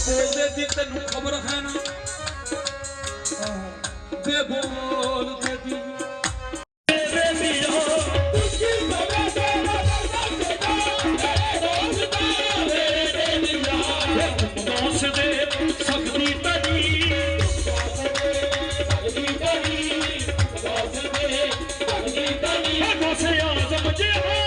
बोलते दी तेनू खबर है ना बे बोलते दी से आजम जे